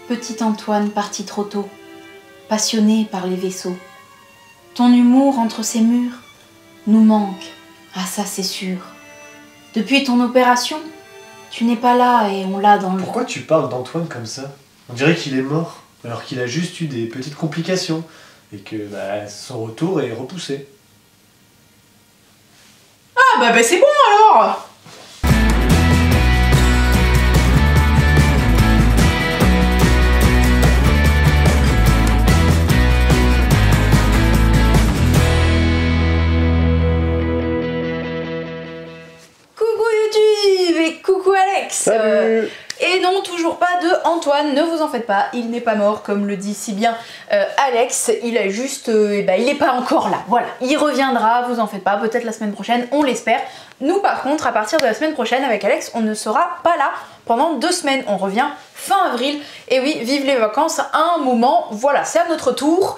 Petit Antoine parti trop tôt, passionné par les vaisseaux. Ton humour entre ces murs nous manque, ah ça c'est sûr. Depuis ton opération, tu n'es pas là et on l'a dans le... Pourquoi tu parles d'Antoine comme ça? On dirait qu'il est mort, alors qu'il a juste eu des petites complications et que son retour est repoussé. Ah bah c'est bon alors. Coucou YouTube et coucou Alex. Salut. Et non, toujours pas de Antoine, ne vous en faites pas, il n'est pas mort, comme le dit si bien Alex, il a juste, il n'est pas encore là, voilà, il reviendra, vous en faites pas, peut-être la semaine prochaine, on l'espère. Nous par contre, à partir de la semaine prochaine, avec Alex, on ne sera pas là pendant 2 semaines, on revient fin avril, et oui, vive les vacances à un moment, voilà, c'est à notre tour.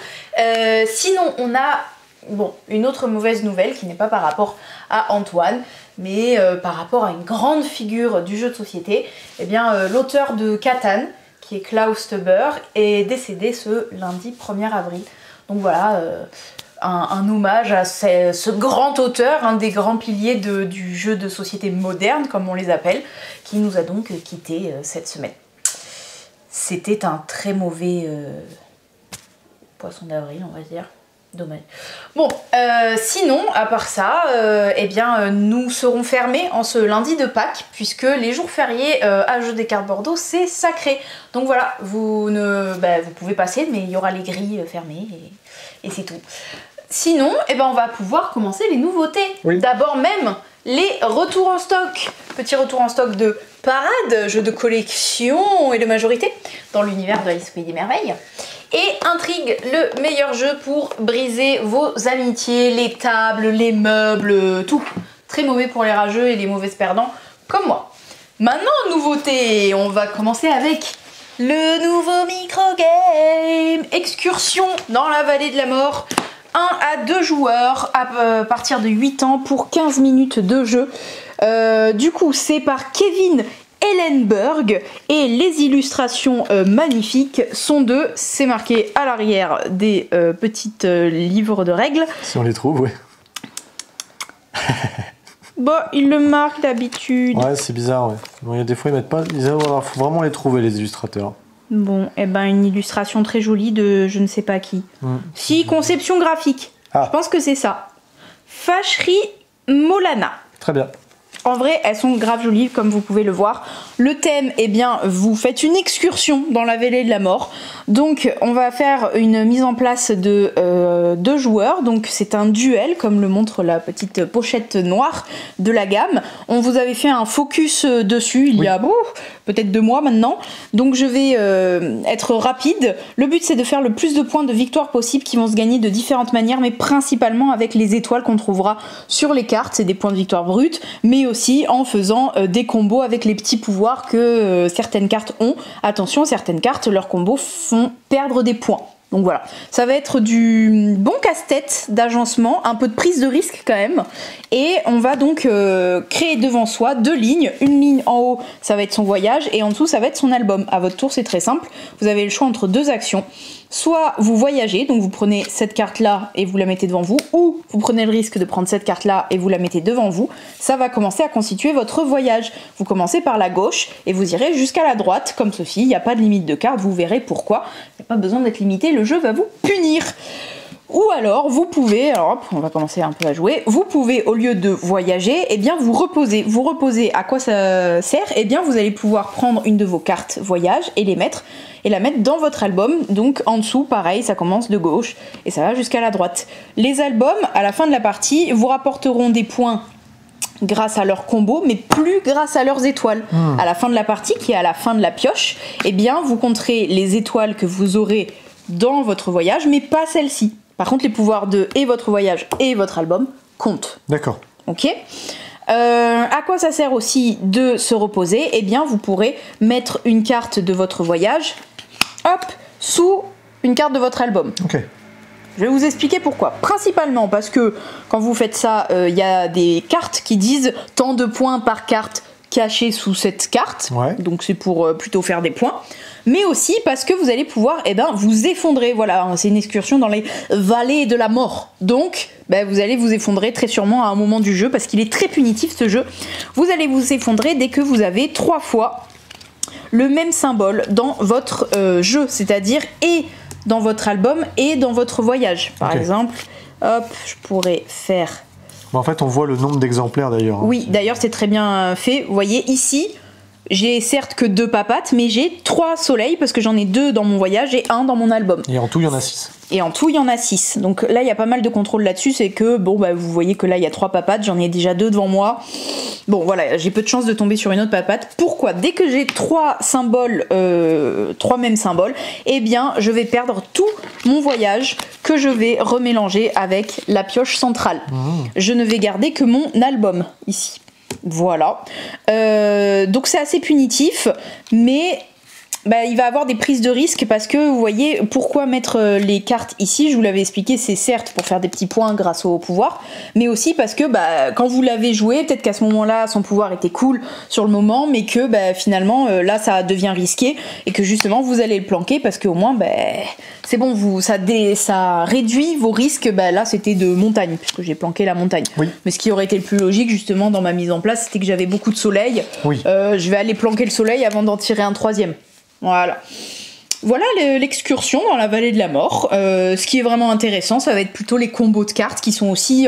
Sinon, on a... Bon, une autre mauvaise nouvelle qui n'est pas par rapport à Antoine, mais par rapport à une grande figure du jeu de société. Eh bien, l'auteur de Catan, qui est Klaus Teuber, est décédé ce lundi 1er avril. Donc voilà, un hommage à ce grand auteur, un des grands piliers du jeu de société moderne, comme on les appelle, qui nous a donc quittés cette semaine. C'était un très mauvais poisson d'avril, on va dire. Dommage. Bon, sinon, à part ça, eh bien, nous serons fermés en ce lundi de Pâques, puisque les jours fériés à Jeux des cartes Bordeaux, c'est sacré. Donc voilà, vous pouvez passer, mais il y aura les grilles fermées, et c'est tout. Sinon, eh ben, on va pouvoir commencer les nouveautés. Oui. D'abord même, les retours en stock. Petit retour en stock de Parade, jeu de collection et de majorité, dans l'univers de Alice au Pays des Merveilles. Et Intrigue, le meilleur jeu pour briser vos amitiés, les tables, les meubles, tout. Très mauvais pour les rageux et les mauvais perdants, comme moi. Maintenant, nouveauté, on va commencer avec le nouveau microgame. Excursion dans la vallée de la mort. 1 à 2 joueurs à partir de 8 ans pour 15 minutes de jeu. Du coup, c'est par Kevin Ellenberg et les illustrations magnifiques sont de, c'est marqué à l'arrière des petits livres de règles. Si on les trouve, oui. Bah, ils le marquent d'habitude. Ouais, c'est bizarre, ouais. Bon, il y a des fois, ils mettent pas. Il faut vraiment les trouver, les illustrateurs. Bon, et ben une illustration très jolie de je ne sais pas qui. Si, conception graphique. Je pense que c'est ça. Fâcherie Molana. Très bien. En vrai, elles sont grave jolies, comme vous pouvez le voir. Le thème, eh bien, vous faites une excursion dans la vallée de la mort. Donc, on va faire une mise en place de 2 joueurs. Donc, c'est un duel, comme le montre la petite pochette noire de la gamme. On vous avait fait un focus dessus il y a peut-être 2 mois maintenant. Donc, je vais être rapide. Le but, c'est de faire le plus de points de victoire possible qui vont se gagner de différentes manières, mais principalement avec les étoiles qu'on trouvera sur les cartes. C'est des points de victoire bruts, mais aussi en faisant des combos avec les petits pouvoirs que certaines cartes ont. Attention, certaines cartes, leurs combos font perdre des points. Donc voilà, ça va être du bon casse-tête d'agencement, un peu de prise de risque quand même. Et on va donc créer devant soi 2 lignes. Une ligne en haut, ça va être son voyage, et en dessous, ça va être son album. À votre tour, c'est très simple. Vous avez le choix entre 2 actions. Soit vous voyagez, donc vous prenez cette carte-là et vous la mettez devant vous, ou vous prenez le risque de prendre cette carte-là et vous la mettez devant vous. Ça va commencer à constituer votre voyage. Vous commencez par la gauche et vous irez jusqu'à la droite, comme ceci. Il n'y a pas de limite de cartes, vous verrez pourquoi. Il n'y a pas besoin d'être limité, le jeu va vous punir. Ou alors, vous pouvez, alors hop, on va commencer un peu à jouer, vous pouvez, au lieu de voyager, eh bien vous reposez. Vous reposez, à quoi ça sert? Eh bien vous allez pouvoir prendre une de vos cartes voyage et la mettre dans votre album. Donc en dessous, pareil, ça commence de gauche et ça va jusqu'à la droite. Les albums, à la fin de la partie, vous rapporteront des points grâce à leur combo, mais plus grâce à leurs étoiles. À la fin de la partie, qui est à la fin de la pioche, eh bien vous compterez les étoiles que vous aurez dans votre voyage, mais pas celles-ci. Par contre, les pouvoirs de et votre voyage et votre album comptent. D'accord. Ok. À quoi ça sert aussi de se reposer? Eh bien, vous pourrez mettre une carte de votre voyage, hop, sous une carte de votre album. Ok. Je vais vous expliquer pourquoi. Principalement parce que quand vous faites ça, y a des cartes qui disent tant de points par carte caché sous cette carte, Ouais. donc c'est pour plutôt faire des points, mais aussi parce que vous allez pouvoir vous effondrer. Voilà, c'est une excursion dans les vallées de la mort. Donc, vous allez vous effondrer très sûrement à un moment du jeu, parce qu'il est très punitif ce jeu. Vous allez vous effondrer dès que vous avez 3 fois le même symbole dans votre jeu, c'est-à-dire et dans votre album et dans votre voyage. Par exemple, hop, je pourrais faire... En fait, on voit le nombre d'exemplaires d'ailleurs. Oui, d'ailleurs, c'est très bien fait. Vous voyez, ici, j'ai certes que 2 papates, mais j'ai 3 soleils, parce que j'en ai 2 dans mon voyage et 1 dans mon album. Et en tout, il y en a 6. Et en tout, il y en a 6. Donc là, il y a pas mal de contrôle là-dessus. C'est que, vous voyez que là, il y a 3 papates. J'en ai déjà 2 devant moi. Bon, voilà, j'ai peu de chance de tomber sur une autre papate. Pourquoi ? Dès que j'ai 3 symboles, 3 mêmes symboles, eh bien, je vais perdre tout mon voyage que je vais remélanger avec la pioche centrale. Je ne vais garder que mon album, ici. Voilà. Donc c'est assez punitif, mais... il va avoir des prises de risque, parce que vous voyez pourquoi mettre les cartes ici. Je vous l'avais expliqué, c'est certes pour faire des petits points grâce au pouvoir, mais aussi parce que quand vous l'avez joué, peut-être qu'à ce moment-là son pouvoir était cool sur le moment, mais que finalement là ça devient risqué, et que justement vous allez le planquer, parce qu'au moins c'est bon, ça réduit vos risques. Là c'était de montagne, puisque j'ai planqué la montagne. Oui. Mais ce qui aurait été le plus logique justement dans ma mise en place, c'était que j'avais beaucoup de soleil. Oui. Je vais aller planquer le soleil avant d'en tirer un 3e. Voilà l'excursion dans la vallée de la mort. Ce qui est vraiment intéressant, ça va être plutôt les combos de cartes, qui sont aussi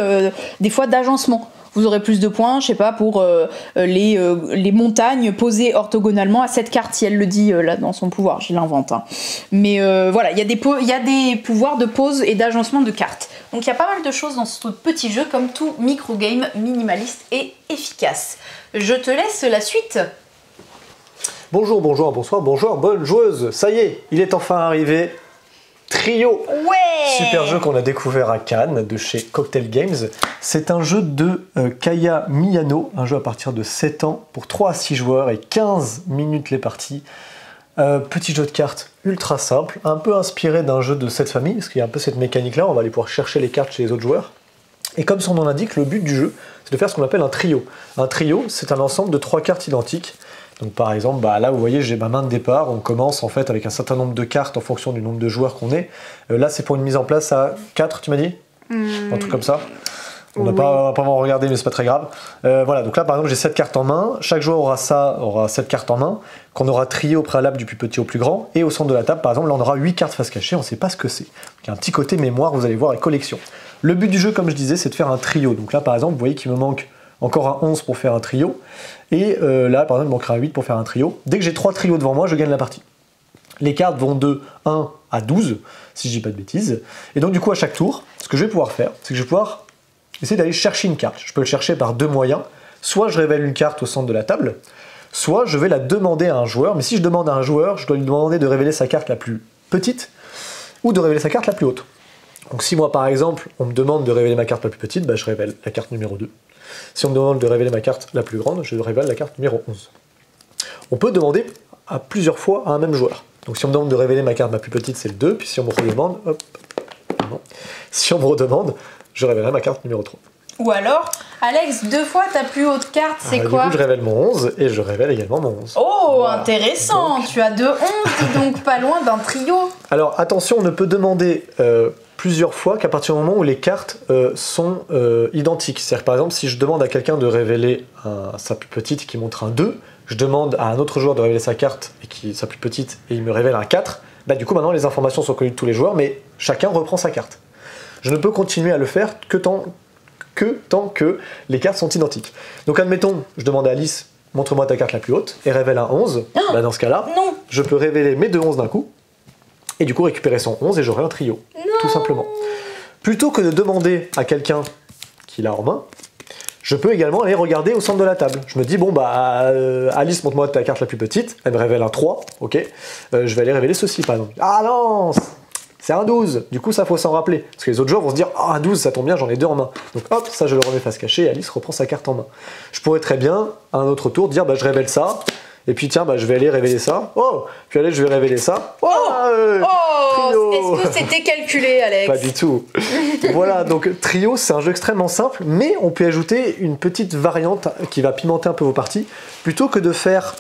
des fois d'agencement. Vous aurez plus de points, je sais pas, pour les montagnes posées orthogonalement à cette carte, si elle le dit là dans son pouvoir, je l'invente. Mais voilà, il y a des pouvoirs de pose et d'agencement de cartes. Donc il y a pas mal de choses dans ce petit jeu, comme tout micro-game minimaliste et efficace. Je te laisse la suite. Bonjour, bonjour, bonsoir, bonjour, bonne joueuse. Ça y est, il est enfin arrivé. Trio. Ouais. Super jeu qu'on a découvert à Cannes, de chez Cocktail Games. C'est un jeu de Kaya Miyano, un jeu à partir de 7 ans, pour 3 à 6 joueurs et 15 minutes les parties. Petit jeu de cartes ultra simple, un peu inspiré d'un jeu de cette famille, parce qu'il y a un peu cette mécanique-là, on va aller pouvoir chercher les cartes chez les autres joueurs. Et comme son nom l'indique, le but du jeu, c'est de faire ce qu'on appelle un trio. Un trio, c'est un ensemble de 3 cartes identiques. Donc par exemple, là vous voyez, j'ai ma main de départ, on commence en fait avec un certain nombre de cartes en fonction du nombre de joueurs qu'on est. Là c'est pour une mise en place à 4, tu m'as dit Un truc comme ça. On n'a pas vraiment regardé, mais c'est pas très grave. Voilà, donc là par exemple j'ai 7 cartes en main, chaque joueur aura 7 cartes en main, qu'on aura trié au préalable du plus petit au plus grand, et au centre de la table par exemple, là on aura 8 cartes face cachée, on ne sait pas ce que c'est. Il y a un petit côté mémoire, vous allez voir, et collection. Le but du jeu, comme je disais, c'est de faire un trio. Donc là par exemple, vous voyez qu'il me manque encore un 11 pour faire un trio, et là par exemple il manquera un 8 pour faire un trio. Dès que j'ai 3 trios devant moi, je gagne la partie. Les cartes vont de 1 à 12, si je dis pas de bêtises, et donc du coup à chaque tour, ce que je vais pouvoir faire, c'est que je vais pouvoir essayer d'aller chercher une carte. Je peux le chercher par 2 moyens, soit je révèle une carte au centre de la table, soit je vais la demander à un joueur, mais si je demande à un joueur, je dois lui demander de révéler sa carte la plus petite, ou de révéler sa carte la plus haute. Donc si moi par exemple, on me demande de révéler ma carte la plus petite, je révèle la carte numéro 2. Si on me demande de révéler ma carte la plus grande, je révèle la carte numéro 11. On peut demander à plusieurs fois à un même joueur. Donc si on me demande de révéler ma carte la plus petite, c'est le 2, puis si on me redemande, si on me redemande, je révélerai ma carte numéro 3. Ou alors, Alex, 2 fois ta plus haute carte, c'est quoi? Du coup, je révèle mon 11 et je révèle également mon 11. Oh, voilà. Intéressant. Donc... Tu as 2 11, dis donc pas loin d'un trio. Alors, attention, on ne peut demander plusieurs fois qu'à partir du moment où les cartes sont identiques. C'est-à-dire, par exemple, si je demande à quelqu'un de révéler sa plus petite qui montre un 2, je demande à un autre joueur de révéler sa carte et sa plus petite et il me révèle un 4, du coup, maintenant, les informations sont connues de tous les joueurs, mais chacun reprend sa carte. Je ne peux continuer à le faire que tant que les cartes sont identiques. Donc admettons, je demande à Alice, montre-moi ta carte la plus haute, et révèle un 11. Dans ce cas-là, je peux révéler mes 2 11 d'un coup, et du coup récupérer son 11 et j'aurai un trio, tout simplement. Plutôt que de demander à quelqu'un qui l'a en main, je peux également aller regarder au centre de la table. Je me dis, bon Alice, montre-moi ta carte la plus petite, elle me révèle un 3, ok, je vais aller révéler ceci par exemple. Ah non, c'est un 12, du coup ça faut s'en rappeler, parce que les autres joueurs vont se dire, un 12 ça tombe bien, j'en ai 2 en main. Donc hop, ça je le remets face cachée et Alice reprend sa carte en main. Je pourrais très bien, à un autre tour, dire, je révèle ça, Et puis tiens, bah, je vais aller révéler ça. Oh, puis allez, je vais révéler ça. Oh, Trio. Est-ce que c'était calculé, Alex? Pas du tout. Voilà, donc Trio, c'est un jeu extrêmement simple, mais on peut ajouter une petite variante qui va pimenter un peu vos parties. Plutôt que de faire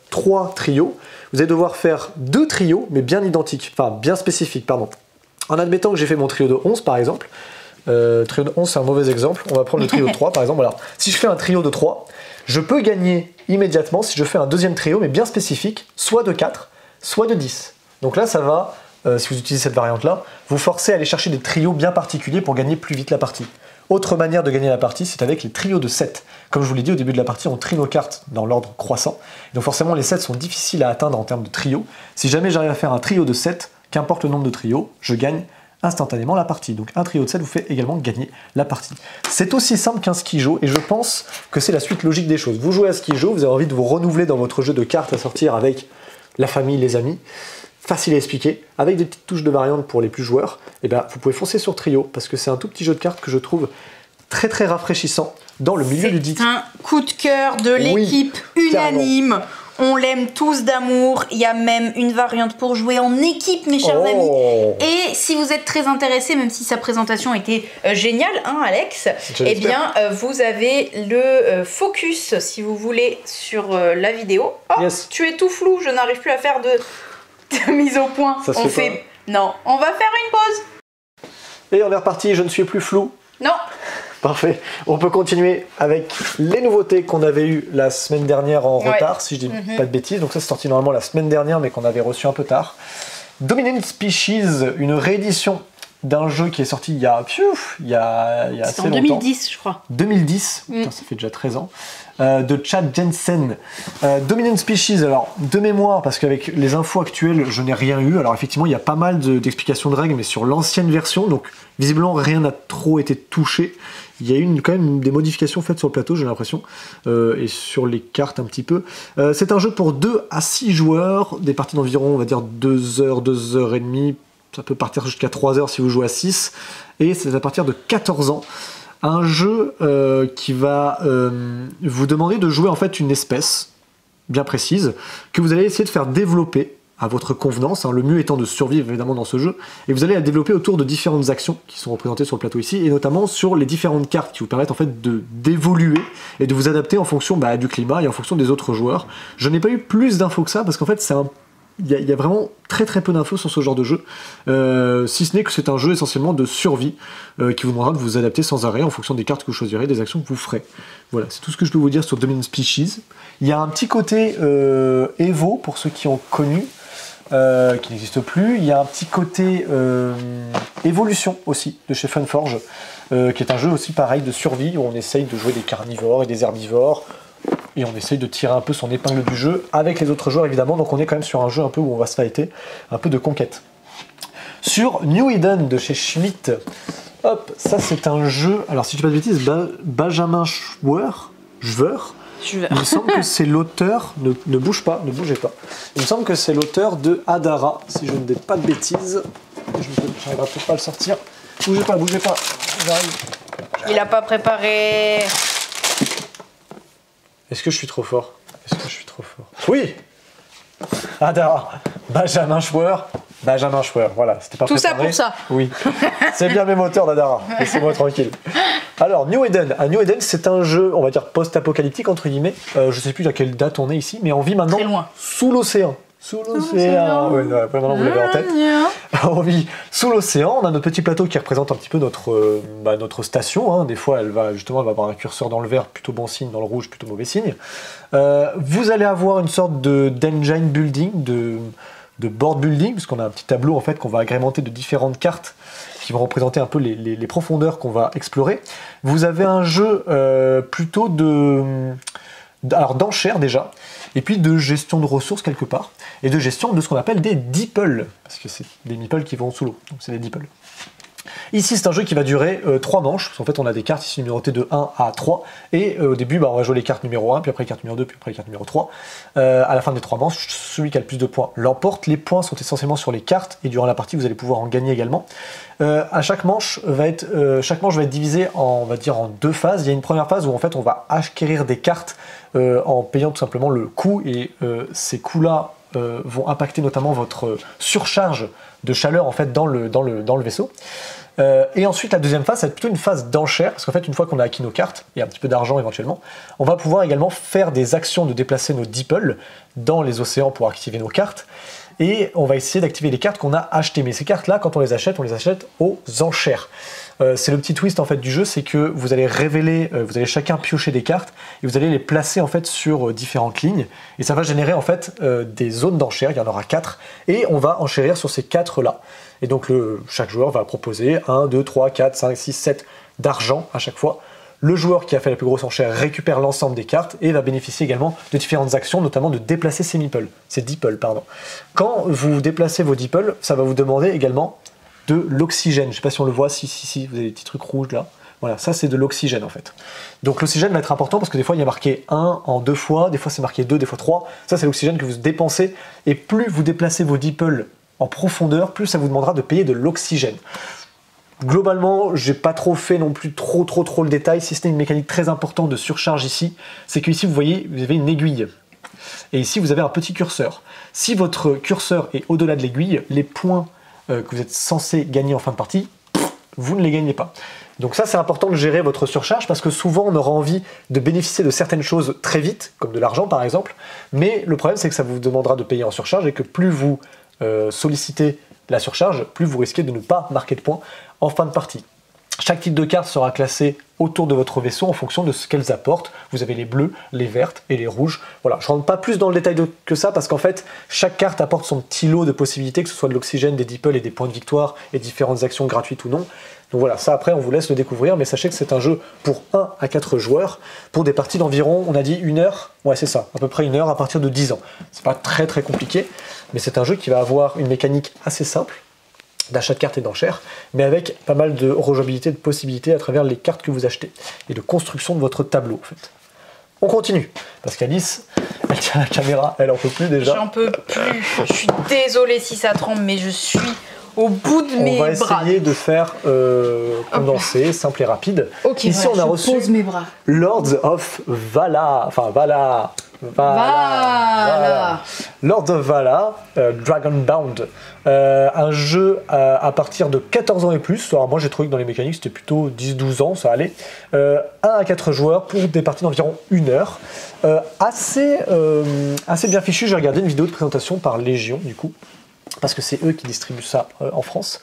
3 trios, vous allez devoir faire 2 trios, mais bien identiques, enfin bien spécifiques, pardon. En admettant que j'ai fait mon trio de 11 par exemple, trio de 11 c'est un mauvais exemple, on va prendre le trio de 3 par exemple. Alors, si je fais un trio de 3, je peux gagner immédiatement si je fais un deuxième trio, mais bien spécifique, soit de 4, soit de 10. Donc là, ça va, si vous utilisez cette variante-là, vous forcer à aller chercher des trios bien particuliers pour gagner plus vite la partie. Autre manière de gagner la partie, c'est avec les trios de 7. Comme je vous l'ai dit au début de la partie, on trie nos cartes dans l'ordre croissant. Donc forcément, les 7 sont difficiles à atteindre en termes de trio. Si jamais j'arrive à faire un trio de 7, qu'importe le nombre de trios, je gagne instantanément la partie. Donc un trio de 7 vous fait également gagner la partie. C'est aussi simple qu'un skijo et je pense que c'est la suite logique des choses. Vous jouez à skijo, vous avez envie de vous renouveler dans votre jeu de cartes à sortir avec la famille, les amis. Facile à expliquer, avec des petites touches de variante pour les plus joueurs, et ben vous pouvez foncer sur Trio parce que c'est un tout petit jeu de cartes que je trouve très très rafraîchissant dans le milieu ludique. C'est un coup de cœur de l'équipe unanime. Carrément. On l'aime tous d'amour. Il y a même une variante pour jouer en équipe, mes chers amis. Et si vous êtes très intéressés, même si sa présentation était géniale, hein, Alex, eh bien, vous avez le focus, si vous voulez, sur la vidéo. Oh, yes. Tu es tout flou, je n'arrive plus à faire de mise au point. Ça se fait pas. Non, on va faire une pause. Et on est reparti, je ne suis plus flou. Non. Parfait. On peut continuer avec les nouveautés qu'on avait eues la semaine dernière en retard, si je dis pas de bêtises. Donc ça, c'est sorti normalement la semaine dernière, mais qu'on avait reçu un peu tard. Dominant Species, une réédition d'un jeu qui est sorti il y a assez longtemps. En 2010, je crois. 2010, putain, ça fait déjà 13 ans. De Chad Jensen. Dominant Species, alors de mémoire, parce qu'avec les infos actuelles, je n'ai rien eu. Alors effectivement, il y a pas mal d'explications de règles, mais sur l'ancienne version, donc visiblement rien n'a trop été touché. Il y a eu quand même des modifications faites sur le plateau, j'ai l'impression, et sur les cartes un petit peu. C'est un jeu pour 2 à 6 joueurs, des parties d'environ, on va dire, 2 heures, 2 heures et demie. Ça peut partir jusqu'à 3 heures si vous jouez à 6, et c'est à partir de 14 ans. Un jeu qui va vous demander de jouer en fait une espèce bien précise que vous allez essayer de faire développer à votre convenance, hein, le mieux étant de survivre évidemment dans ce jeu, et vous allez la développer autour de différentes actions qui sont représentées sur le plateau ici, et notamment sur les différentes cartes qui vous permettent en fait d'évoluer et de vous adapter en fonction du climat et en fonction des autres joueurs. Je n'ai pas eu plus d'infos que ça parce qu'en fait il y a vraiment très très peu d'infos sur ce genre de jeu, si ce n'est que c'est un jeu essentiellement de survie qui vous demandera de vous adapter sans arrêt en fonction des cartes que vous choisirez, des actions que vous ferez. Voilà, c'est tout ce que je peux vous dire sur Dominant Species. Il y a un petit côté Evo pour ceux qui ont connu, qui n'existe plus. Il y a un petit côté Évolution aussi de chez Funforge, qui est un jeu aussi pareil de survie où on essaye de jouer des carnivores et des herbivores. Et on essaye de tirer un peu son épingle du jeu avec les autres joueurs évidemment, donc on est quand même sur un jeu un peu où on va se fighter, un peu de conquête. Sur New Eden de chez Schmidt, hop, ça c'est un jeu, alors si je dis pas de bêtises, Benjamin Schwer, il me semble que c'est l'auteur, ne bouge pas, ne bougez pas, il me semble que c'est l'auteur de Hadara, si je ne dis pas de bêtises, j'arriverai peut-être pas à le sortir, bougez pas, j'arrive. Il a pas préparé... Est-ce que je suis trop fort? Oui! Hadara, Benjamin Schwer, voilà, c'était pas tout préparé. Ça pour ça. Oui, c'est bien mes moteurs d'Hadara, laissez-moi tranquille. Alors, New Eden, c'est un jeu, on va dire post-apocalyptique entre guillemets, je sais plus à quelle date on est ici, mais on vit maintenant sous l'océan. Sous l'océan. Ouais, maintenant vous l'avez en tête. On vit sous l'océan. On a notre petit plateau qui représente un petit peu notre station. Hein. Des fois, elle va avoir un curseur dans le vert, plutôt bon signe, dans le rouge, plutôt mauvais signe. Vous allez avoir une sorte d'engine building, de board building, puisqu'on a un petit tableau en fait qu'on va agrémenter de différentes cartes qui vont représenter un peu les profondeurs qu'on va explorer. Vous avez un jeu plutôt d'enchères déjà, et puis de gestion de ressources quelque part, et de gestion de ce qu'on appelle des deeples, parce que c'est des meeples qui vont sous l'eau, donc c'est des deeples. Ici, c'est un jeu qui va durer 3 manches, parce qu'en fait, on a des cartes ici numérotées de 1 à 3, et au début, on va jouer les cartes numéro 1, puis après les cartes numéro 2, puis après les cartes numéro 3. À la fin des 3 manches, celui qui a le plus de points l'emporte. Les points sont essentiellement sur les cartes, et durant la partie, vous allez pouvoir en gagner également. Chaque manche va être divisée en 2 phases. Il y a une première phase où en fait, on va acquérir des cartes en payant tout simplement le coût, et ces coûts-là vont impacter notamment votre surcharge de chaleur en fait dans le vaisseau. Et ensuite la deuxième phase, c'est plutôt une phase d'enchère, parce qu'en fait une fois qu'on a acquis nos cartes, et un petit peu d'argent éventuellement, on va pouvoir également faire des actions de déplacer nos DeepL dans les océans pour activer nos cartes, et on va essayer d'activer les cartes qu'on a achetées. Mais ces cartes-là, quand on les achète aux enchères. C'est le petit twist en fait du jeu, c'est que vous allez révéler, vous allez chacun piocher des cartes et vous allez les placer en fait sur différentes lignes, et ça va générer en fait des zones d'enchères. Il y en aura 4 et on va enchérir sur ces 4 là. Et donc chaque joueur va proposer 1, 2, 3, 4, 5, 6, 7 d'argent à chaque fois. Le joueur qui a fait la plus grosse enchère récupère l'ensemble des cartes et va bénéficier également de différentes actions, notamment de déplacer ses DeepL. Quand vous déplacez vos DeepL, ça va vous demander également de l'oxygène. Je ne sais pas si on le voit, si, vous avez des petits trucs rouges là. Voilà, ça c'est de l'oxygène en fait. Donc l'oxygène va être important parce que des fois il y a marqué 1 en 2 fois, des fois c'est marqué 2, des fois 3. Ça c'est l'oxygène que vous dépensez, et plus vous déplacez vos DeepL en profondeur, plus ça vous demandera de payer de l'oxygène. Globalement, j'ai pas trop fait non plus trop le détail, si ce n'est une mécanique très importante de surcharge ici, c'est que ici vous voyez, vous avez une aiguille. Et ici vous avez un petit curseur. Si votre curseur est au-delà de l'aiguille, les points que vous êtes censé gagner en fin de partie, vous ne les gagnez pas. Donc ça c'est important de gérer votre surcharge, parce que souvent on aura envie de bénéficier de certaines choses très vite, comme de l'argent par exemple, mais le problème c'est que ça vous demandera de payer en surcharge, et que plus vous sollicitez la surcharge, plus vous risquez de ne pas marquer de points en fin de partie. Chaque type de carte sera classé autour de votre vaisseau en fonction de ce qu'elles apportent. Vous avez les bleus, les vertes et les rouges. Voilà, je ne rentre pas plus dans le détail que ça, parce qu'en fait, chaque carte apporte son petit lot de possibilités, que ce soit de l'oxygène, des DeepL et des points de victoire, et différentes actions gratuites ou non. Donc voilà, ça après on vous laisse le découvrir, mais sachez que c'est un jeu pour 1 à 4 joueurs, pour des parties d'environ, on a dit 1 heure, ouais c'est ça, à peu près 1 heure à partir de 10 ans. C'est pas très compliqué, mais c'est un jeu qui va avoir une mécanique assez simple, d'achat de cartes et d'enchères, mais avec pas mal de rejouabilité, de possibilités à travers les cartes que vous achetez, et de construction de votre tableau en fait. On continue, parce qu'Alice, elle tient la caméra, elle en peut plus déjà. J'en peux plus, je suis désolée si ça tremble, mais je suis au bout de mes bras. On va essayer de faire condensé, simple et rapide. Okay, ici voilà, on a reçu mes bras. Lords of Vala, enfin Vala. Lords of Vala, Dragonbound, un jeu à partir de 14 ans et plus. Alors moi j'ai trouvé que dans les mécaniques c'était plutôt 10-12 ans, ça allait. 1 à 4 joueurs pour des parties d'environ 1 heure. Assez bien fichu. J'ai regardé une vidéo de présentation par Légion du coup, parce que c'est eux qui distribuent ça en France.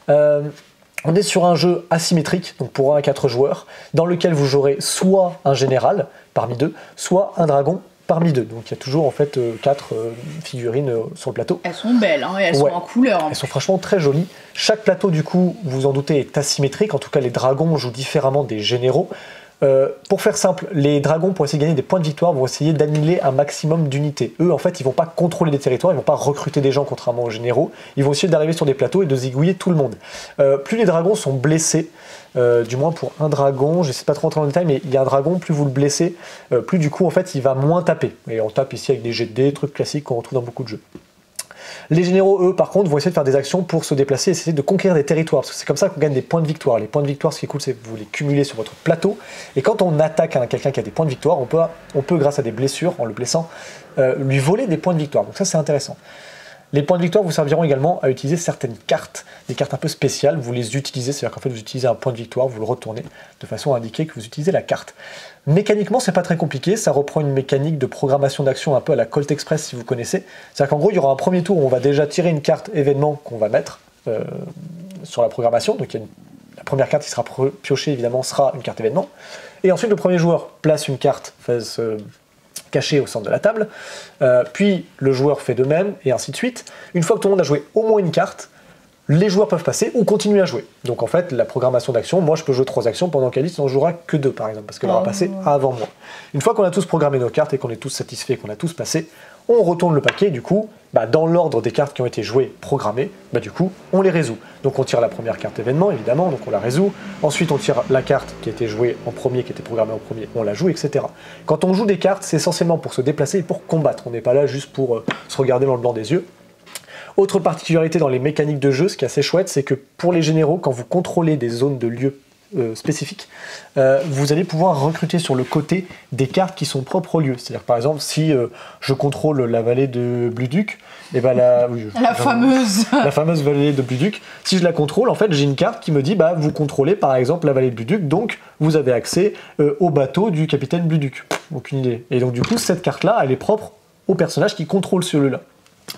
On est sur un jeu asymétrique, donc pour 1 à 4 joueurs, dans lequel vous jouerez soit un général parmi 2, soit un dragon parmi 2. Donc il y a toujours en fait 4 figurines sur le plateau. Elles sont belles, hein, et elles sont en couleur. Elles sont franchement très jolies. Chaque plateau du coup, vous en doutez, est asymétrique. En tout cas les dragons jouent différemment des généraux. Pour faire simple, les dragons, pour essayer de gagner des points de victoire, vont essayer d'annihiler un maximum d'unités. Eux, en fait, ils vont pas contrôler des territoires, ils vont pas recruter des gens, contrairement aux généraux. Ils vont essayer d'arriver sur des plateaux et de zigouiller tout le monde. Plus les dragons sont blessés, du moins pour un dragon, je sais pas trop rentrer dans le détail, mais il y a un dragon, plus vous le blessez, plus du coup, en fait, il va moins taper. Et on tape ici avec des jets de dés, trucs classiques qu'on retrouve dans beaucoup de jeux. Les généraux, eux, par contre, vont essayer de faire des actions pour se déplacer et essayer de conquérir des territoires, parce que c'est comme ça qu'on gagne des points de victoire. Les points de victoire, ce qui est cool, c'est que vous les cumulez sur votre plateau, et quand on attaque quelqu'un qui a des points de victoire, on peut, grâce à des blessures, en le blessant, lui voler des points de victoire. Donc ça, c'est intéressant. Les points de victoire vous serviront également à utiliser certaines cartes, des cartes un peu spéciales, vous les utilisez, c'est-à-dire qu'en fait vous utilisez un point de victoire, vous le retournez de façon à indiquer que vous utilisez la carte. Mécaniquement, c'est pas très compliqué, ça reprend une mécanique de programmation d'action un peu à la Colt Express si vous connaissez. C'est-à-dire qu'en gros, il y aura un premier tour où on va déjà tirer une carte événement qu'on va mettre sur la programmation, donc la première carte qui sera piochée évidemment sera une carte événement, et ensuite le premier joueur place une carte caché au centre de la table, puis le joueur fait de même, et ainsi de suite. Une fois que tout le monde a joué au moins une carte, les joueurs peuvent passer ou continuer à jouer. Donc en fait, la programmation d'action, moi je peux jouer 3 actions pendant qu'Alice n'en jouera que 2 par exemple, parce qu'elle aura passé avant moi. Une fois qu'on a tous programmé nos cartes et qu'on est tous satisfaits, qu'on a tous passé, on retourne le paquet, du coup, dans l'ordre des cartes qui ont été jouées, programmées, du coup, on les résout. Donc on tire la première carte événement, évidemment, donc on la résout. Ensuite, on tire la carte qui a été jouée en premier, qui a été programmée en premier, on la joue, etc. Quand on joue des cartes, c'est essentiellement pour se déplacer et pour combattre. On n'est pas là juste pour se regarder dans le blanc des yeux. Autre particularité dans les mécaniques de jeu, ce qui est assez chouette, c'est que pour les généraux, quand vous contrôlez des zones de lieux spécifiques, vous allez pouvoir recruter sur le côté des cartes qui sont propres au lieu. C'est-à-dire par exemple si je contrôle la vallée de Bluduc, et ben la fameuse vallée de Bluduc, si je la contrôle, en fait j'ai une carte qui me dit bah vous contrôlez par exemple la vallée de Bluduc, donc vous avez accès au bateau du capitaine Bluduc. Aucune idée. Et donc du coup cette carte là elle est propre au personnage qui contrôle ce lieu-là.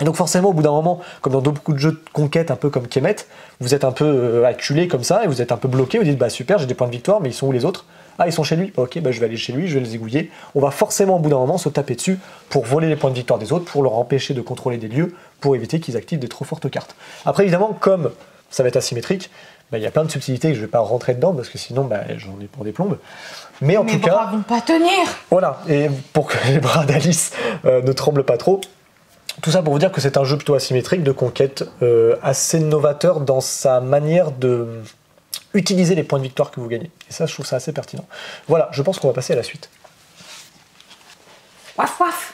Et donc forcément au bout d'un moment, comme dans beaucoup de jeux de conquête un peu comme Kemet, vous êtes un peu acculé comme ça et vous êtes un peu bloqué, vous dites bah super j'ai des points de victoire mais ils sont où les autres? Ah, ils sont chez lui. Ok, bah, je vais aller chez lui, je vais les égouiller. On va forcément, au bout d'un moment, se taper dessus pour voler les points de victoire des autres, pour leur empêcher de contrôler des lieux, pour éviter qu'ils activent des trop fortes cartes. Après, évidemment, comme ça va être asymétrique, bah, y a plein de subtilités que je ne vais pas rentrer dedans, parce que sinon, bah, j'en ai pour des plombes. Mais en tout cas... Mes bras vont pas tenir. Voilà, et pour que les bras d'Alice ne tremblent pas trop, tout ça pour vous dire que c'est un jeu plutôt asymétrique, de conquête, assez novateur dans sa manière de... utiliser les points de victoire que vous gagnez. Et ça, je trouve ça assez pertinent. Voilà, je pense qu'on va passer à la suite. Waf waf.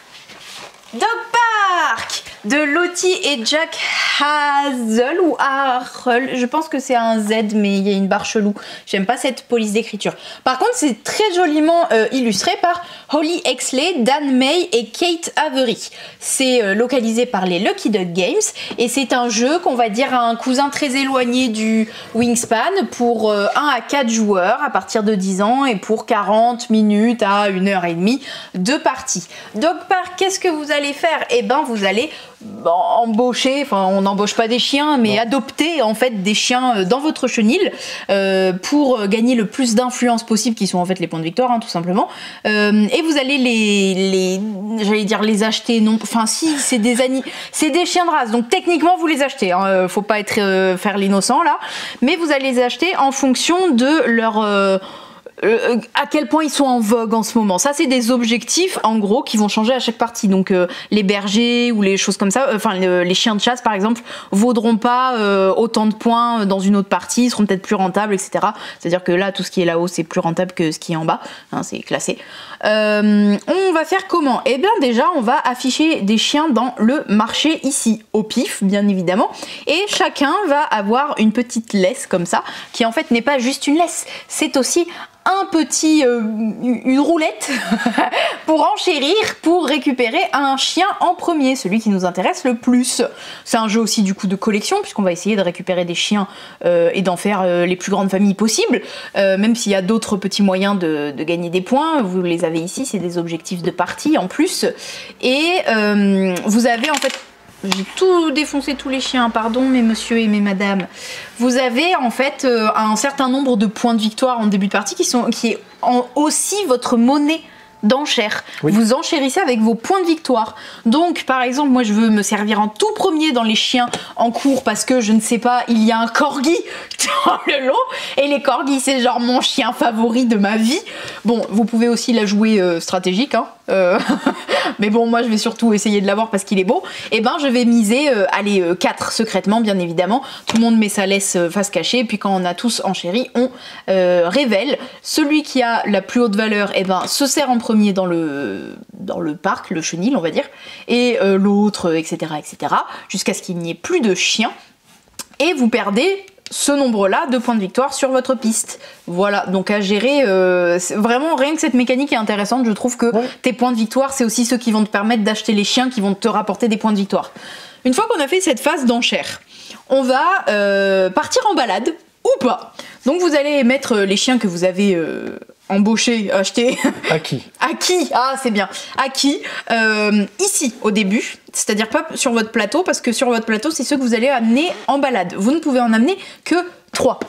Dog Park de Lottie et Jack Hazel ou Harel. Je pense que c'est un Z, mais il y a une barre chelou. J'aime pas cette police d'écriture. Par contre, c'est très joliment illustré par Holly Exley, Dan May et Kate Avery. C'est localisé par les Lucky Duck Games et c'est un jeu qu'on va dire à un cousin très éloigné du Wingspan pour 1 à 4 joueurs à partir de 10 ans et pour 40 minutes à 1h30 de partie. Dog Park, qu'est-ce que vous allez faire? Eh ben, vous allez embaucher, enfin on n'embauche pas des chiens, mais adopter en fait des chiens dans votre chenil pour gagner le plus d'influence possible, qui sont en fait les points de victoire, hein, tout simplement. Et vous allez les acheter, non, enfin si, c'est des chiens de race, donc techniquement vous les achetez, hein, faut pas être faire l'innocent là, mais vous allez les acheter en fonction de leur à quel point ils sont en vogue en ce moment. Ça, c'est des objectifs, en gros, qui vont changer à chaque partie. Donc, les bergers ou les choses comme ça, enfin, les chiens de chasse, par exemple, vaudront pas autant de points dans une autre partie, ils seront peut-être plus rentables, etc. C'est-à-dire que là, tout ce qui est là-haut, c'est plus rentable que ce qui est en bas. Hein, c'est classé. On va faire comment? Eh bien, déjà, on va afficher des chiens dans le marché ici, au pif, bien évidemment. Et chacun va avoir une petite laisse comme ça, qui en fait n'est pas juste une laisse, c'est aussi une roulette pour enchérir, pour récupérer un chien en premier, celui qui nous intéresse le plus. C'est un jeu aussi du coup de collection, puisqu'on va essayer de récupérer des chiens et d'en faire les plus grandes familles possibles, même s'il y a d'autres petits moyens de gagner des points. Vous les avez ici, c'est des objectifs de partie en plus. Et vous avez en fait... J'ai tout défoncé, tous les chiens, pardon mes messieurs et mes madames. Vous avez en fait un certain nombre de points de victoire en début de partie qui est aussi votre monnaie d'enchère. Oui. Vous enchérissez avec vos points de victoire. Donc par exemple, moi je veux me servir en tout premier dans les chiens en cours parce que je ne sais pas, il y a un corgi dans le lot et les corgis c'est genre mon chien favori de ma vie. Bon, vous pouvez aussi la jouer stratégique, hein. Mais bon, moi je vais surtout essayer de l'avoir parce qu'il est beau. Et ben je vais miser 4 secrètement, bien évidemment. Tout le monde met sa laisse face cachée, puis quand on a tous enchéri, on révèle. Celui qui a la plus haute valeur, et ben se sert en premier dans le parc, le chenil on va dire, et l'autre, etc., jusqu'à ce qu'il n'y ait plus de chiens. Et vous perdez ce nombre-là de points de victoire sur votre piste. Voilà, donc à gérer, vraiment rien que cette mécanique est intéressante, je trouve que tes points de victoire, c'est aussi ceux qui vont te permettre d'acheter les chiens qui vont te rapporter des points de victoire. Une fois qu'on a fait cette phase d'enchère, on va partir en balade, ou pas. Donc vous allez mettre les chiens que vous avez embauchés, achetés... Acquis. Acquis, ah c'est bien. Acquis, ici au début, c'est-à-dire pas sur votre plateau, parce que sur votre plateau, c'est ceux que vous allez amener en balade. Vous ne pouvez en amener que 3,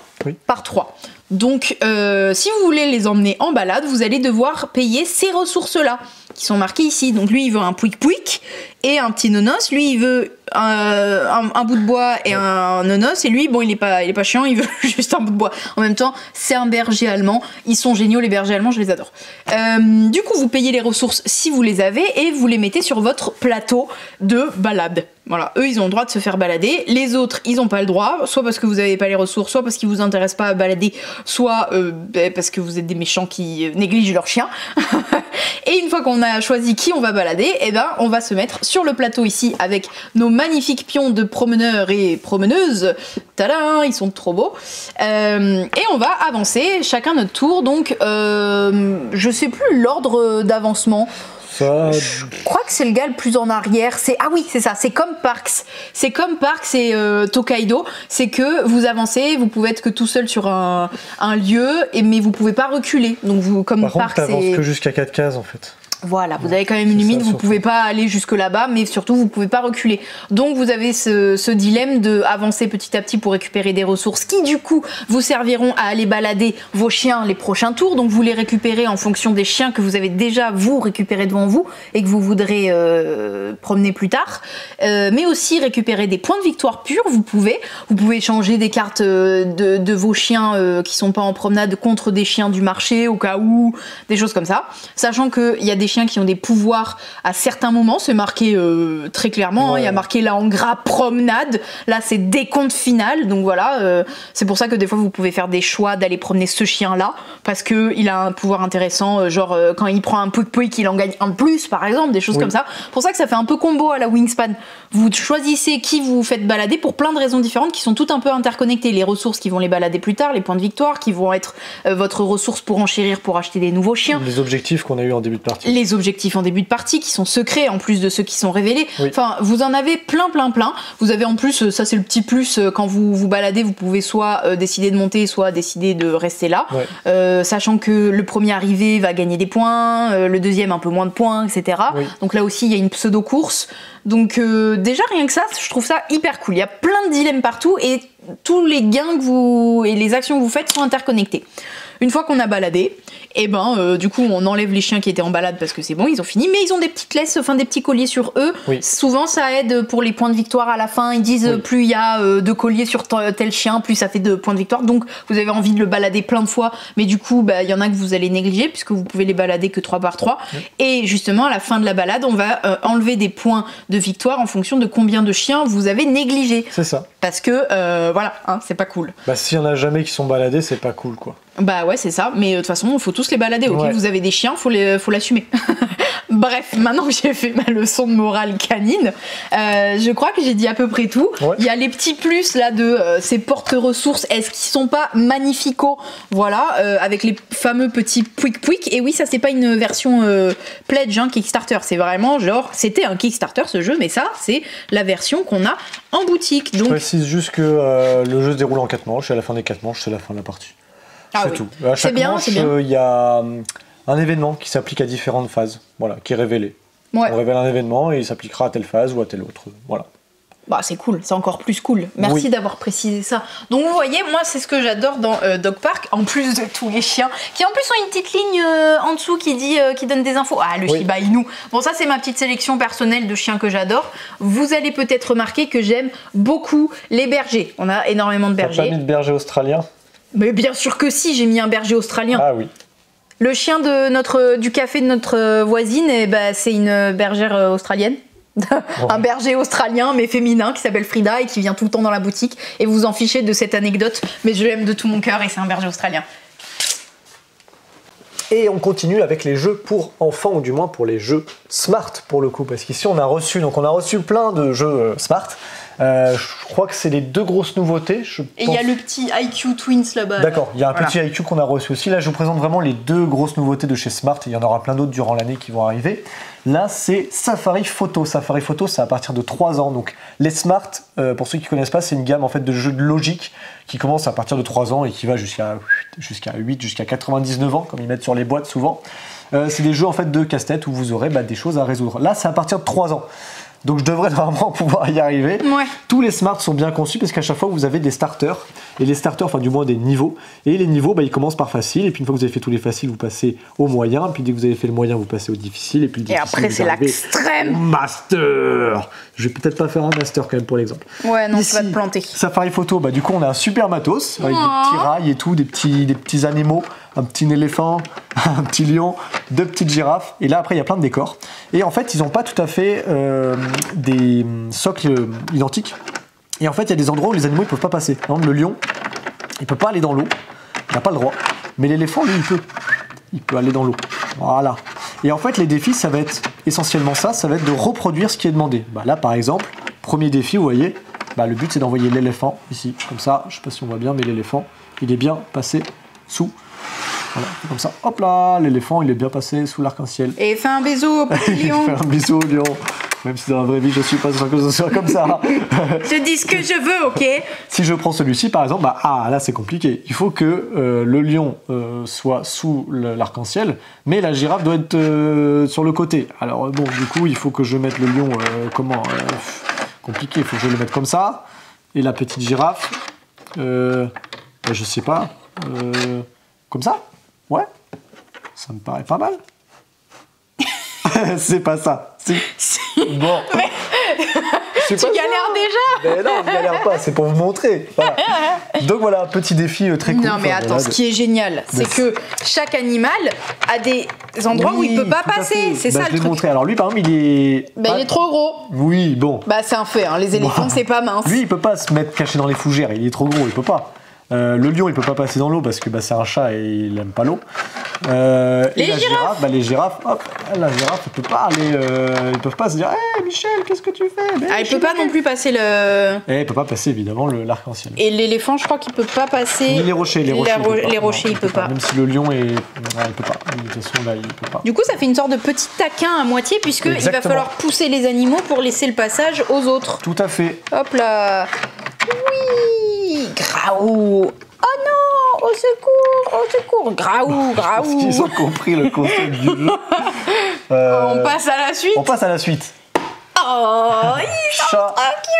par 3. Donc si vous voulez les emmener en balade, vous allez devoir payer ces ressources-là, qui sont marquées ici. Donc lui, il veut un pouic-pouic et un petit nonos. Lui, il veut un bout de bois et un nonos. Et lui, bon, il est pas chiant, il veut juste un bout de bois. En même temps, c'est un berger allemand. Ils sont géniaux, les bergers allemands, je les adore. Du coup, vous payez les ressources si vous les avez et vous les mettez sur votre plateau de balade. Voilà, eux, ils ont le droit de se faire balader. Les autres, ils n'ont pas le droit, soit parce que vous n'avez pas les ressources, soit parce qu'ils vous intéressent pas à balader, soit parce que vous êtes des méchants qui négligent leurs chiens. Et une fois qu'on a choisi qui on va balader, eh ben, on va se mettre sur le plateau ici avec nos magnifiques pions de promeneurs et promeneuses. Tadam, ils sont trop beaux. Et on va avancer chacun notre tour. Donc, je sais plus l'ordre d'avancement. Je crois que c'est le gars le plus en arrière. Ah oui, c'est ça. C'est comme Parks. C'est comme Parks et Tokaido. C'est que vous avancez, vous pouvez être que tout seul sur un lieu, mais vous pouvez pas reculer. Donc vous, comme Par contre, Parks, t'avances que jusqu'à 4 cases en fait. Voilà, vous avez quand même une limite, vous pouvez pas aller jusque là-bas, mais surtout vous pouvez pas reculer. Donc vous avez ce dilemme de avancer petit à petit pour récupérer des ressources qui du coup vous serviront à aller balader vos chiens les prochains tours. Donc vous les récupérez en fonction des chiens que vous avez déjà vous récupérés devant vous et que vous voudrez promener plus tard. Mais aussi récupérer des points de victoire purs, vous pouvez échanger des cartes de vos chiens qui sont pas en promenade contre des chiens du marché au cas où, des choses comme ça. Sachant qu'il y a des chiens qui ont des pouvoirs à certains moments, c'est marqué très clairement, il y a marqué là en gras promenade, là c'est décompte final, donc voilà, c'est pour ça que des fois vous pouvez faire des choix d'aller promener ce chien là, parce qu'il a un pouvoir intéressant, genre quand il prend un pouic il en gagne un de plus par exemple, des choses comme ça, pour ça que ça fait un peu combo à la Wingspan, vous choisissez qui vous faites balader pour plein de raisons différentes qui sont toutes un peu interconnectées, les ressources qui vont les balader plus tard, les points de victoire qui vont être votre ressource pour enchérir, pour acheter des nouveaux chiens, les objectifs qu'on a eu en début de partie. Les objectifs en début de partie qui sont secrets en plus de ceux qui sont révélés. Enfin, vous en avez plein. Vous avez en plus, ça c'est le petit plus, quand vous vous baladez, vous pouvez soit décider de monter, soit décider de rester là. Sachant que le premier arrivé va gagner des points, le deuxième un peu moins de points, etc. Donc là aussi, il y a une pseudo-course. Donc déjà, rien que ça, je trouve ça hyper cool. Il y a plein de dilemmes partout et tous les gains et les actions que vous faites sont interconnectés. Une fois qu'on a baladé, du coup on enlève les chiens qui étaient en balade parce que c'est bon, ils ont fini, mais ils ont des petites laisses, enfin des petits colliers sur eux. Souvent ça aide pour les points de victoire à la fin, ils disent plus il y a de colliers sur tel chien, plus ça fait de points de victoire, donc vous avez envie de le balader plein de fois, mais du coup il y en a que vous allez négliger puisque vous pouvez les balader que 3 par 3. Et justement à la fin de la balade, on va enlever des points de victoire en fonction de combien de chiens vous avez négligé. C'est ça. Parce que voilà, c'est pas cool. S'il y en a jamais qui sont baladés, c'est pas cool quoi. Bah ouais, c'est ça, mais de toute façon, il faut tous les balader, ok. Vous avez des chiens, faut l'assumer. Bref, maintenant que j'ai fait ma leçon de morale canine, je crois que j'ai dit à peu près tout. Il y a les petits plus là de ces porte-ressources, est-ce qu'ils sont pas magnificaux? Voilà, avec les fameux petits pouic. Et oui, ça c'est pas une version pledge, Kickstarter, c'est vraiment genre, c'était un Kickstarter ce jeu, mais ça c'est la version qu'on a en boutique. Donc... Je précise juste que le jeu se déroule en 4 manches, et à la fin des 4 manches, c'est la fin de la partie. C'est tout. À chaque manche, il y a un événement qui s'applique à différentes phases, voilà, qui est révélé. On révèle un événement et il s'appliquera à telle phase ou à telle autre. Voilà. Bah, c'est cool, c'est encore plus cool. Merci d'avoir précisé ça. Donc vous voyez, moi c'est ce que j'adore dans Dog Park, en plus de tous les chiens, qui en plus ont une petite ligne en dessous qui donne des infos. Ah, le Shiba Inu. Bon, ça c'est ma petite sélection personnelle de chiens que j'adore. Vous allez peut-être remarquer que j'aime beaucoup les bergers. On a énormément de bergers. T'as pas mis de berger australien? Mais bien sûr que si, j'ai mis un berger australien. Ah oui. Le chien du café de notre voisine, c'est une bergère australienne. Un berger australien mais féminin qui s'appelle Frida et qui vient tout le temps dans la boutique. Et vous en fichez de cette anecdote, mais je l'aime de tout mon cœur et c'est un berger australien. Et on continue avec les jeux pour enfants, ou du moins pour les jeux smart pour le coup, parce qu'ici on a reçu plein de jeux smart. Je crois que c'est les 2 grosses nouveautés. Et il y a le petit IQ Twins là-bas. D'accord, il y a un petit IQ qu'on a reçu aussi. Là, je vous présente vraiment les 2 grosses nouveautés de chez Smart. Il y en aura plein d'autres durant l'année qui vont arriver. Là, c'est Safari Photo. Safari Photo, c'est à partir de 3 ans. Donc, les Smart, pour ceux qui ne connaissent pas, c'est une gamme en fait de jeux de logique qui commence à partir de 3 ans et qui va jusqu'à 8, jusqu'à 99 ans, comme ils mettent sur les boîtes souvent. C'est des jeux en fait de casse-tête où vous aurez des choses à résoudre. Là, c'est à partir de 3 ans. Donc je devrais vraiment pouvoir y arriver. Tous les smarts sont bien conçus parce qu'à chaque fois vous avez des starters. Et les starters, enfin du moins des niveaux. Et les niveaux, ils commencent par facile. Et puis une fois que vous avez fait tous les faciles, vous passez au moyen. Et puis dès que vous avez fait le moyen, vous passez au difficile. Et puis le difficile, après c'est l'extrême. Master. Je vais peut-être pas faire un master quand même pour l'exemple. Ouais, non, tu vas te planter. Safari Photo, du coup on a un super matos avec des petits rails et tout, des petits animaux. Un petit éléphant, un petit lion, 2 petites girafes. Et là, après, il y a plein de décors. Et en fait, ils n'ont pas tout à fait des socles identiques. Et en fait, il y a des endroits où les animaux ne peuvent pas passer. Par exemple, le lion, il ne peut pas aller dans l'eau. Il n'a pas le droit. Mais l'éléphant, lui, il peut. Il peut aller dans l'eau. Voilà. Et en fait, les défis, ça va être essentiellement ça. Ça va être de reproduire ce qui est demandé. Là, par exemple, Premier défi, vous voyez, bah, le but c'est d'envoyer l'éléphant ici, comme ça, je sais pas si on voit bien, mais l'éléphant, il est bien passé sous. Voilà, comme ça, hop là, l'éléphant il est bien passé sous l'arc-en-ciel. Et fais un bisou au petit lion. Fais un bisou au lion, même si dans la vraie vie je suis pas sûr que ce soit comme ça. Je dis ce que je veux, ok? Si je prends celui-ci par exemple, bah, là c'est compliqué. Il faut que le lion soit sous l'arc-en-ciel, mais la girafe doit être sur le côté. Alors bon, du coup il faut que je mette le lion, compliqué, il faut que je le mette comme ça. Et la petite girafe, je sais pas, comme ça. Ouais, ça me paraît pas mal. C'est pas ça. Si. Bon. Tu galères déjà. Mais non, je galère pas, c'est pour vous montrer. Voilà. Donc voilà, petit défi très cool. Non mais attends, ce qui est génial, c'est que chaque animal a des endroits où il peut pas passer. C'est ça je le l'ai truc. montré. Alors lui, par exemple, il est. Il est trop gros. Oui, bon. Bah c'est un fait, hein. Les éléphants c'est pas mince. Lui, il peut pas se mettre caché dans les fougères. Il est trop gros, il peut pas. Le lion, il peut pas passer dans l'eau parce que c'est un chat et il aime pas l'eau. Les girafes. Les girafes, hop, la girafe, elle peut pas aller. Ils peuvent pas se dire, hé Michel, qu'est-ce que tu fais? Il peut pas non plus passer le. Et il peut pas passer évidemment l'arc-en-ciel. Et l'éléphant, je crois qu'il peut pas passer. Ni les rochers, les rochers, il peut pas. Même si le lion est, il peut pas. De toute façon, là, il peut pas. Du coup, ça fait une sorte de petit taquin à moitié puisque il va falloir pousser les animaux pour laisser le passage aux autres. Tout à fait. Hop là. Oui. Graou. Oh non, au secours, Graou. Parce qu'ils ont compris le concept du jeu. On passe à la suite. On passe à la suite. Oh, Chat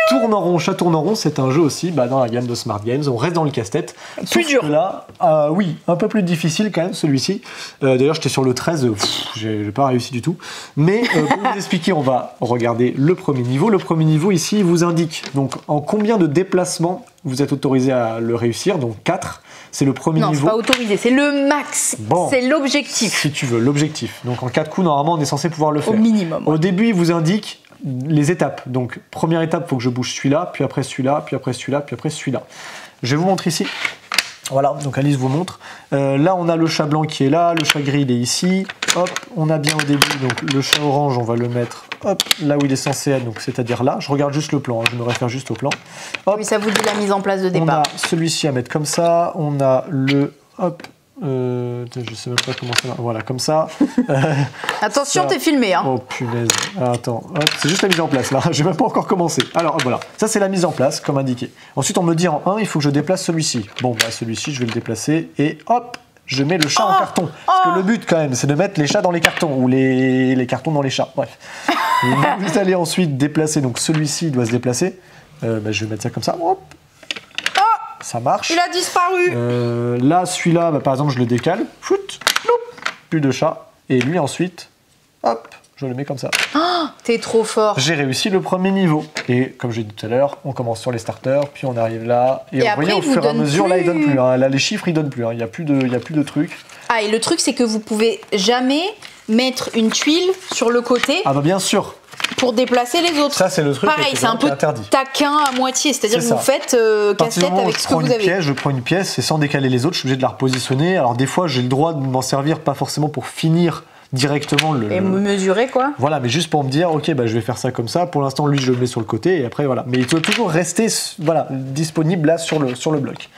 tourne en rond. Chat tourne en rond, c'est un jeu aussi dans la gamme de Smart Games. On reste dans le casse-tête. Plus dur. Là, oui, un peu plus difficile quand même celui-ci. D'ailleurs, j'étais sur le 13, j'ai pas réussi du tout. Mais pour vous expliquer, on va regarder le premier niveau. Le premier niveau ici, il vous indique donc en combien de déplacements vous êtes autorisé à le réussir. Donc 4, c'est le premier niveau. Non, c'est pas autorisé, c'est le max. Bon, c'est l'objectif. Si tu veux, l'objectif. Donc en 4 coups, normalement, on est censé pouvoir le faire. Au minimum. Au début, il vous indique les étapes. Donc, première étape, il faut que je bouge celui-là, puis après celui-là, puis après celui-là, puis après celui-là. Je vais vous montrer ici. Voilà, donc Alice vous montre. Là, on a le chat blanc qui est là, le chat gris, il est ici. Hop, on a bien au début, donc le chat orange, on va le mettre hop, là où il est censé être, donc c'est-à-dire là. Je regarde juste le plan, je me réfère juste au plan. Hop. Oui, ça vous dit la mise en place de départ. On a celui-ci à mettre comme ça, on a le... Hop, je sais même pas comment ça va. Voilà, comme ça. Attention, t'es filmé. Hein. Oh punaise. Attends, hop, c'est juste la mise en place là. J'ai même pas encore commencé. Alors voilà, ça c'est la mise en place comme indiqué. Ensuite, on me dit en 1, il faut que je déplace celui-ci. Bon, celui-ci, je vais le déplacer et hop, je mets le chat en carton. Parce que le but quand même, c'est de mettre les chats dans les cartons ou les cartons dans les chats. Bref. Vous allez ensuite déplacer. Donc celui-ci doit se déplacer. Je vais mettre ça comme ça. Hop. Ça marche. Il a disparu. Là, celui-là, par exemple, je le décale. Fout, plus de chat. Et lui, ensuite, hop, je le mets comme ça. Oh, t'es trop fort. J'ai réussi le premier niveau. Et comme j'ai dit tout à l'heure, on commence sur les starters, puis on arrive là. Et vous voyez, au fur et à mesure, là, il donne plus. Hein. Là, les chiffres, ils donnent plus. Il n'y a plus de trucs. Ah, et le truc, c'est que vous pouvez jamais mettre une tuile sur le côté. Ah, bah bien sûr. Pour déplacer les autres. Ça, c'est le truc. Pareil, c'est un peu interdit. taquin à moitié, c'est-à-dire que vous faites casse-tête avec ce que vous avez. Je prends une pièce et sans décaler les autres, je suis obligé de la repositionner. Alors des fois, j'ai le droit de m'en servir, pas forcément pour finir directement le... Et mesurer quoi. Voilà, mais juste pour me dire, ok, je vais faire ça comme ça. Pour l'instant, lui, je le mets sur le côté et après, voilà. Mais il doit toujours rester disponible là sur le bloc.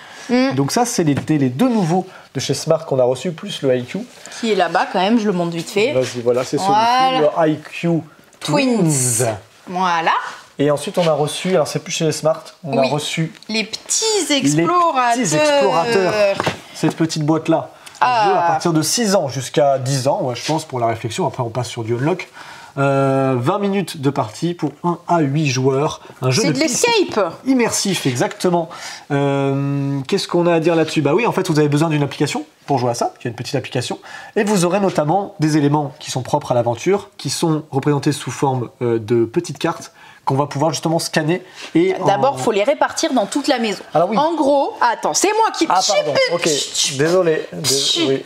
Donc ça, c'est les deux nouveaux de chez Smart qu'on a reçus, plus le IQ. Qui est là-bas quand même, je le montre vite fait. Vas-y, voilà, c'est celui-ci, le IQ Twins. Voilà. Et ensuite, on a reçu, alors c'est plus chez Smart, on a reçu les petits explorateurs. Cette petite boîte-là. Un jeu à partir de 6 ans jusqu'à 10 ans, je pense, pour la réflexion. Après, on passe sur du unlock. 20 minutes de partie pour 1 à 8 joueurs. Un jeu de l'escape immersif, exactement. Qu'est-ce qu'on a à dire là-dessus? Oui, en fait, vous avez besoin d'une application pour jouer à ça. Il y a une petite application. Et vous aurez notamment des éléments qui sont propres à l'aventure, qui sont représentés sous forme de petites cartes qu'on va pouvoir justement scanner. Et d'abord, il faut les répartir dans toute la maison. Alors, oui. En gros, attends, c'est moi qui... Ah, pardon, ok, désolé. Oui. Okay.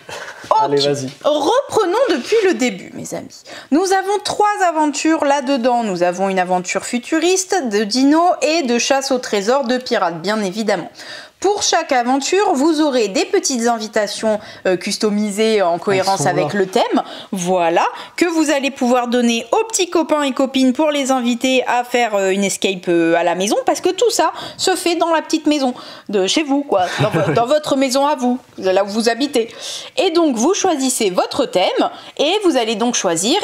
Allez, vas-y. Reprenons depuis le début, mes amis. Nous avons 3 aventures là-dedans. Nous avons une aventure futuriste de dino et de chasse au trésor de pirates, bien évidemment. Pour chaque aventure, vous aurez des petites invitations customisées en cohérence avec le thème, voilà, que vous allez pouvoir donner aux petits copains et copines pour les inviter à faire une escape à la maison, parce que tout ça se fait dans la petite maison de chez vous, quoi, dans votre maison à vous, là où vous habitez. Et donc vous choisissez votre thème et vous allez donc choisir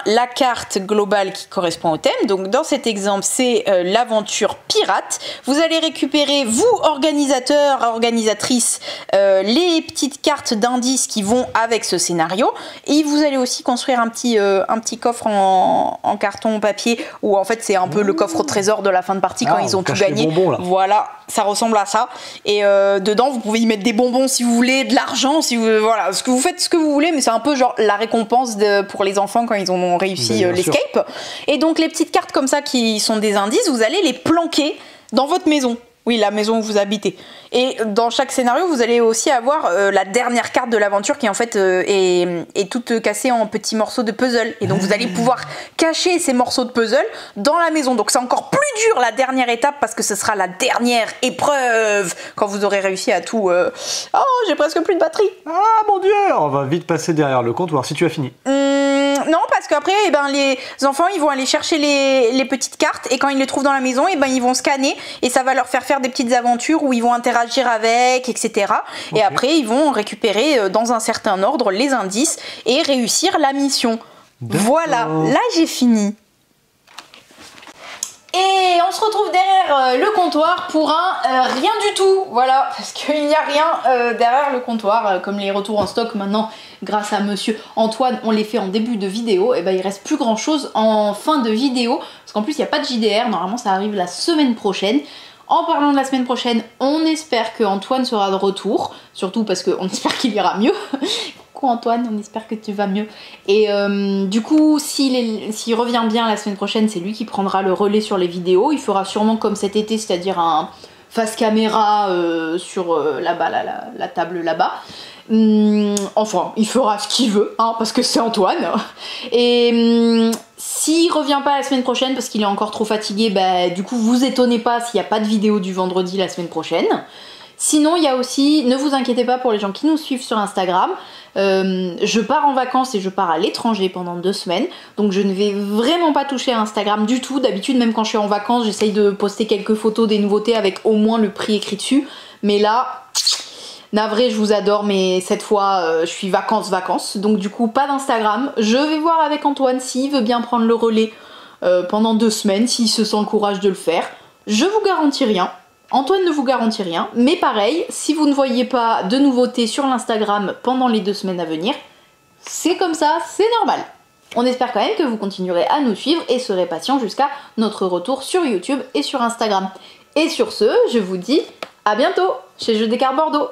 la carte globale qui correspond au thème. Donc dans cet exemple, c'est l'aventure pirate. Vous allez récupérer, vous organisateurs, organisatrices, les petites cartes d'indices qui vont avec ce scénario, et vous allez aussi construire un petit coffre en carton papier où en fait c'est un peu le coffre au trésor de la fin de partie quand ils ont tout gagné. Bonbons, voilà, ça ressemble à ça, et dedans vous pouvez y mettre des bonbons si vous voulez, de l'argent si vous, voilà, ce que vous faites, ce que vous voulez, mais c'est un peu genre la récompense pour les enfants quand ils ont réussi l'escape. Et donc les petites cartes comme ça qui sont des indices, vous allez les planquer dans votre maison. Oui, la maison où vous habitez. Et dans chaque scénario, vous allez aussi avoir la dernière carte de l'aventure qui en fait est toute cassée en petits morceaux de puzzle. Et donc vous allez pouvoir cacher ces morceaux de puzzle dans la maison. Donc c'est encore plus dur la dernière étape parce que ce sera la dernière épreuve quand vous aurez réussi à tout... Oh, j'ai presque plus de batterie. Ah mon Dieu, on va vite passer derrière le comptoir si tu as fini. Non, parce qu'après, les enfants, ils vont aller chercher les petites cartes, et quand ils les trouvent dans la maison, ils vont scanner, et ça va leur faire des petites aventures où ils vont interagir avec, etc. Okay. Et après, ils vont récupérer dans un certain ordre les indices et réussir la mission. Voilà, là j'ai fini. Et on se retrouve derrière le comptoir pour un rien du tout, voilà, parce qu'il n'y a rien derrière le comptoir, comme les retours en stock maintenant, grâce à monsieur Antoine, on les fait en début de vidéo, et il reste plus grand chose en fin de vidéo, parce qu'en plus il n'y a pas de JDR, normalement ça arrive la semaine prochaine. En parlant de la semaine prochaine, on espère que Antoine sera de retour, surtout parce qu'on espère qu'il ira mieux. Coucou Antoine, on espère que tu vas mieux. Et du coup, s'il revient bien la semaine prochaine, c'est lui qui prendra le relais sur les vidéos. Il fera sûrement comme cet été, c'est-à-dire un face caméra sur là-bas, la table là-bas. Enfin, il fera ce qu'il veut, hein, parce que c'est Antoine. Et s'il revient pas la semaine prochaine parce qu'il est encore trop fatigué, du coup vous étonnez pas s'il n'y a pas de vidéo du vendredi la semaine prochaine. Sinon il y a aussi, ne vous inquiétez pas pour les gens qui nous suivent sur Instagram, je pars en vacances et je pars à l'étranger pendant 2 semaines, donc je ne vais vraiment pas toucher à Instagram du tout. D'habitude même quand je suis en vacances j'essaye de poster quelques photos des nouveautés avec au moins le prix écrit dessus, mais là... Navré, je vous adore, mais cette fois, je suis vacances, donc du coup, pas d'Instagram. Je vais voir avec Antoine s'il veut bien prendre le relais pendant 2 semaines, s'il se sent le courage de le faire. Je vous garantis rien, Antoine ne vous garantit rien, mais pareil, si vous ne voyez pas de nouveautés sur l'Instagram pendant les 2 semaines à venir, c'est comme ça, c'est normal. On espère quand même que vous continuerez à nous suivre et serez patient jusqu'à notre retour sur YouTube et sur Instagram. Et sur ce, je vous dis à bientôt chez Jeux des Cartes Bordeaux.